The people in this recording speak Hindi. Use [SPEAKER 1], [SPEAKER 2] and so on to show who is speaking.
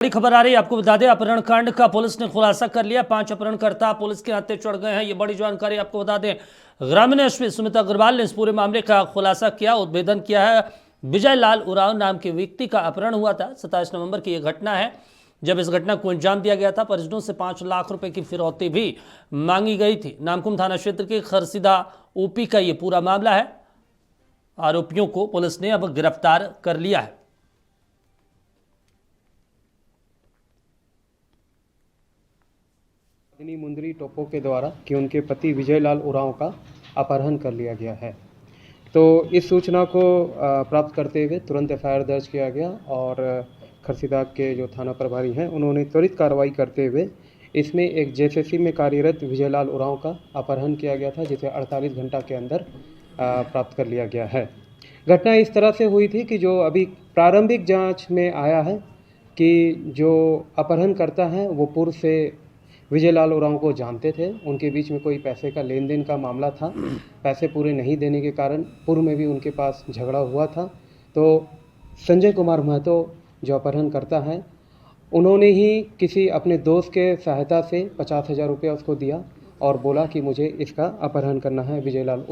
[SPEAKER 1] बड़ी खबर आ रही है, आपको बता दें अपहरण कांड का पुलिस ने खुलासा कर लिया। 5 अपहरणकर्ता पुलिस के हत्थे चढ़ गए हैं। ये बड़ी जानकारी आपको बता दें, ग्रामीण एसपी सुमिता अग्रवाल ने इस पूरे मामले का खुलासा किया, उद्भेदन किया है। विजय लाल उरांव नाम के व्यक्ति का अपहरण हुआ था। 27 नवंबर की यह घटना है जब इस घटना को अंजाम दिया गया था। परिजनों से 5 लाख रुपए की फिरौती भी मांगी गई थी। नामकुम थाना क्षेत्र के खरसीदा ओपी का ये पूरा मामला है। आरोपियों को पुलिस ने अब गिरफ्तार कर लिया है।
[SPEAKER 2] मुंदरी टोपो के द्वारा कि उनके पति विजय लाल उरांव का अपहरण कर लिया गया है। तो इस सूचना को प्राप्त करते हुए तुरंत एफआईआर दर्ज किया गया और खरसीदा के जो थाना प्रभारी हैं उन्होंने त्वरित कार्रवाई करते हुए इसमें एक जेएसएससी में कार्यरत विजय लाल उरांव का अपहरण किया गया था, जिसे 48 घंटा के अंदर प्राप्त कर लिया गया है। घटना इस तरह से हुई थी कि जो अभी प्रारंभिक जांच में आया है कि जो अपहरणकर्ता हैं वो पूर्व से विजय लाल उरांव को जानते थे। उनके बीच में कोई पैसे का लेन देन का मामला था। पैसे पूरे नहीं देने के कारण पूर्व में भी उनके पास झगड़ा हुआ था। तो संजय कुमार महतो जो अपहरणकर्ता हैं उन्होंने ही किसी अपने दोस्त के सहायता से 50,000 रुपया उसको दिया और बोला कि मुझे इसका अपहरण करना है विजय लाल